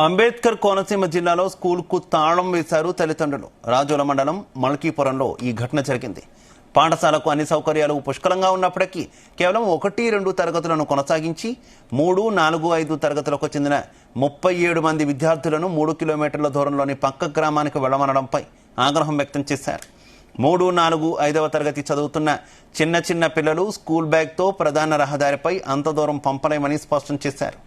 అంబేద్కర్ కోనసీమ జిల్లాలో స్కూల్కు తాళం వేశారు తల్లిదండ్రులు. రాజోల మండలం మల్కీపురంలో ఈ ఘటన జరిగింది. పాఠశాలకు అన్ని సౌకర్యాలు పుష్కలంగా ఉన్నప్పటికీ కేవలం 1-2 తరగతులను కొనసాగించి 3, 4, 5 తరగతులకు చెందిన 37 మంది విద్యార్థులను 3 కిలోమీటర్ల దూరంలోని పక్క గ్రామానికి వెళ్లమనడంపై ఆగ్రహం వ్యక్తం చేశారు. 3, 4, 5వ తరగతి చదువుతున్న చిన్న పిల్లలు స్కూల్ బ్యాగ్తో ప్రధాన రహదారిపై అంత దూరం పంపలేమని స్పష్టం చేశారు.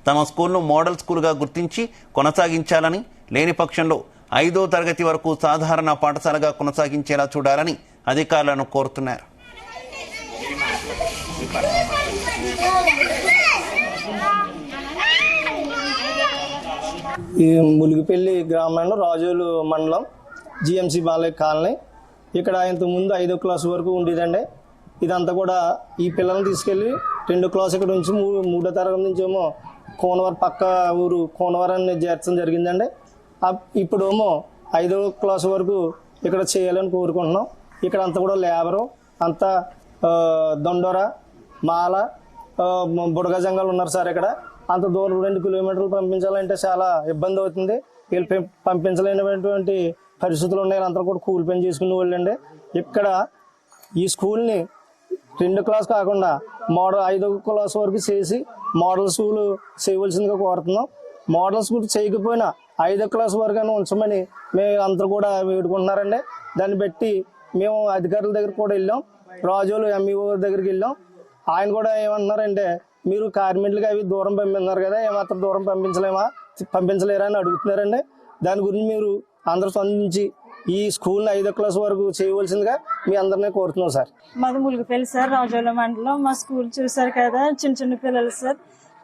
తమ స్కూల్ను మోడల్ స్కూల్గా గుర్తించి కొనసాగించాలని, లేని పక్షంలో 5వ తరగతి వరకు సాధారణ పాఠశాలగా కొనసాగించేలా చూడాలని అధికారులను కోరుతున్నారు. ఈ ములుగుపల్లి గ్రామంలో రాజోలు మండలం జిఎంసి బాలయ్య కాలనీ. ఇక్కడ ఇంతకుముందు 5వ క్లాస్ వరకు ఉండేదండి. ఇదంతా కూడా ఈ పిల్లల్ని తీసుకెళ్ళి 2వ క్లాస్ ఇక్కడ నుంచి 3వ తరగతి నుంచి ఏమో కోనవరం పక్క ఊరు కోనవరాన్ని చేర్చడం జరిగిందండి. ఇప్పుడు ఏమో 5వ క్లాస్ వరకు ఇక్కడ చేయాలని కోరుకుంటున్నాం. ఇక్కడ అంతా కూడా లేబరు అంతా దొండోర మాల బుడగజంగాలు ఉన్నారు సార్. ఇక్కడ అంత దూరం 2 కిలోమీటర్లు పంపించాలంటే చాలా ఇబ్బంది అవుతుంది. వీళ్ళు పంపించలేనటువంటి పరిస్థితులు ఉన్నాయి. అంతా కూడా కూలి పని చేసుకునే వాళ్ళండి. ఇక్కడ ఈ స్కూల్ని 2వ క్లాస్ కాకుండా 5వ క్లాస్ వరకు చేసి మోడల్ స్కూల్ చేయవలసిందిగా కోరుతున్నాం. మోడల్ స్కూల్ చేయకపోయినా 5వ క్లాస్ వరకు ఉంచమని మేము అందరూ కూడా వేడుకుంటున్నారండి. దాన్ని బట్టి మేము అధికారుల దగ్గర కూడా వెళ్ళాం. రాజోలు ఎంఈఓ దగ్గరికి వెళ్ళాం. ఆయన కూడా ఏమంటున్నారంటే, మీరు కార్మెంట్లకి అవి దూరం పంపిస్తున్నారు కదా, ఏమాత్రం దూరం పంపించలేరా అని అడుగుతున్నారండి. దాని గురించి మీరు అందరూ స్పందించి ఈ స్కూల్ 5వ క్లాస్ వరకు చేయవలసిందిగా మీ అందరినీ కోరుతున్నాం సార్. మాది ములుగుపల్లి సార్, రాజోల మండలం. మా స్కూల్ చూసారు కదా, చిన్న పిల్లలు సార్.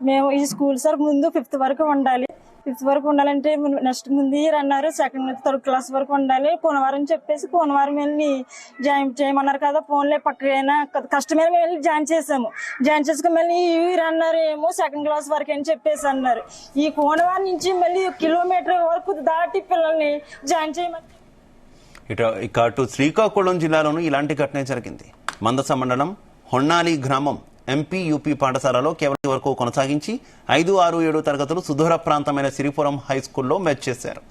మేము ఈ స్కూల్ సార్ ముందు 5th వరకు ఉండాలి. 5th వరకు ఉండాలంటే నెక్స్ట్ ముందు ఇయర్ అన్నారు 2nd, 3rd క్లాస్ వరకు ఉండాలి. కోనవారం చెప్పేసి కోనవారం వెళ్ళి జాయిన్ చేయమన్నారు కదా. ఫోన్లే పక్కన కష్టమైన వెళ్ళి జాయిన్ చేసాము. జాయిన్ చేసుకుని మళ్ళీ ఈ ఇయర్ అన్నారు ఏమో 2nd క్లాస్ వరకు అని చెప్పేసి అన్నారు. ఈ కోనవారం నుంచి మళ్ళీ కిలోమీటర్ వరకు దాటి పిల్లల్ని జాయిన్ చేయమని. ఇక అటు శ్రీకాకుళం జిల్లాలోనూ ఇలాంటి ఘటనే జరిగింది. మందస మండలం హొన్నాలి గ్రామం ఎంపీ యూపీ పాఠశాలలో కేవలం వరకు కొనసాగించి 5, 6, 7 తరగతులు సుదూర ప్రాంతమైన సిరిపురం హై స్కూల్లో మ్యాచ్ చేశారు.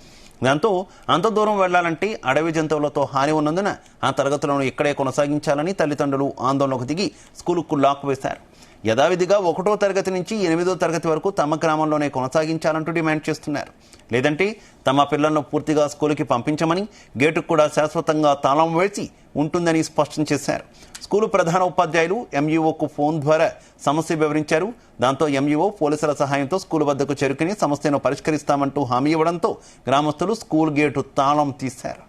దాంతో అంత దూరం వెళ్లాలంటే అడవి జంతువులతో హాని ఉన్నందున ఆ తరగతులను ఇక్కడే కొనసాగించాలని తల్లిదండ్రులు ఆందోళనకు దిగి స్కూలుకు లాక్ వేశారు. యథావిధిగా 1వ తరగతి నుంచి 8వ తరగతి వరకు తమ గ్రామంలోనే కొనసాగించాలంటూ డిమాండ్ చేస్తున్నారు. లేదంటే తమ పిల్లలను పూర్తిగా స్కూలుకి పంపించమని, గేటుకు కూడా శాశ్వతంగా తాళం వేసి ఉంటుందని స్పష్టం చేశారు. స్కూలు ప్రధాన ఉపాధ్యాయులు ఎంఈఓకు ఫోన్ ద్వారా సమస్య వివరించారు. దాంతో ఎంఈఓ పోలీసుల సహాయంతో స్కూలు వద్దకు చేరుకుని సమస్యను పరిష్కరిస్తామంటూ హామీ ఇవ్వడంతో గ్రామస్తులు స్కూల్ గేటు తాళం తీశారు.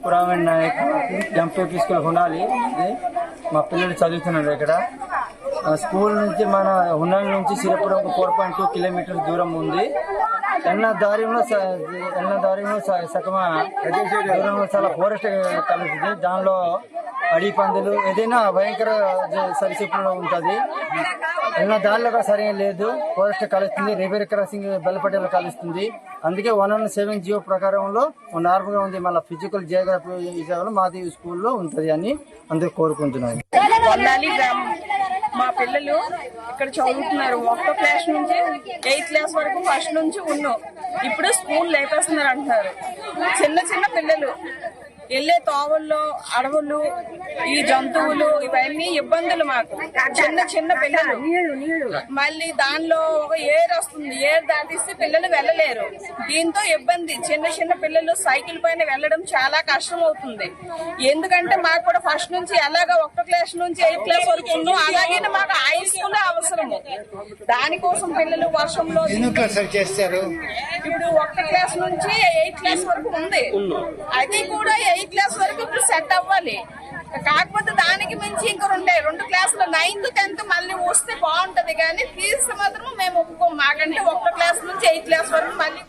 పురావణ్ నాయక్ ఎంపీ స్కూల్ ఉండాలి. మా పిల్లలు చదువుతున్నారు. ఇక్కడ స్కూల్ నుంచి మన హున్నాలి నుంచి సిరిపురం 4.2 కిలోమీటర్ల దూరం ఉంది. ఎన్న దారిలో సగమ దూరంలో చాలా ఫారెస్ట్ కలుస్తుంది. దానిలో అడవి పందులు ఏదైనా భయంకర సరిసిప్పులో ఉంటుంది. ఎన్న దారిలో సరైన లేదు. ఫారెస్ట్ కలుస్తుంది, రివర్ క్రాసింగ్ బెల్లపట్టేలో కలుస్తుంది. అందుకే 117 జియో ప్రకారంలో నార్మల్గా ఉంది. మళ్ళీ ఫిజికల్ జియోగ్రఫీ మాది స్కూల్లో ఉంటుంది అని అందరూ కోరుకుంటున్నాను. మా పిల్లలు ఇక్కడ చదువుతున్నారు. 1వ క్లాస్ నుంచి 8th క్లాస్ వరకు ఫస్ట్ నుంచి ఉన్నాం. ఇప్పుడు స్కూల్ లేపేస్తున్నారు అంటున్నారు. చిన్న పిల్లలు వెళ్ళే తోవల్లో అడవులు, ఈ జంతువులు ఇవన్నీ ఇబ్బందులు మాకు. చిన్న పిల్లలు మళ్ళీ దానిలో ఒక ఏర్ వస్తుంది, ఏర్ దాటిస్తే పిల్లలు వెళ్ళలేరు. దీంతో ఇబ్బంది. చిన్న పిల్లలు సైకిల్ పైన వెళ్ళడం చాలా కష్టం అవుతుంది. ఎందుకంటే మాకు కూడా ఫస్ట్ నుంచి ఎలాగా 1వ క్లాస్ నుంచి 8th క్లాస్ వరకు ఉన్నాం, అలాగే మాకు హై స్కూల్ అవసరము. దానికోసం పిల్లలు వర్షంలో చేస్తారు. ఇప్పుడు 1వ క్లాస్ నుంచి 8th క్లాస్ వరకు ఉంది. అది కూడా 8th క్లాస్ వరకు ఇప్పుడు సెట్ అవ్వాలి. కాకపోతే దానికి మించి ఇంకా 2 క్లాసులు 9th, 10th మళ్ళీ వస్తే బాగుంటది. కానీ ఫీజు మాత్రం మేము ఒప్పుకోం. మాకంటే 1వ క్లాస్ నుంచి 8th క్లాస్ వరకు మళ్ళీ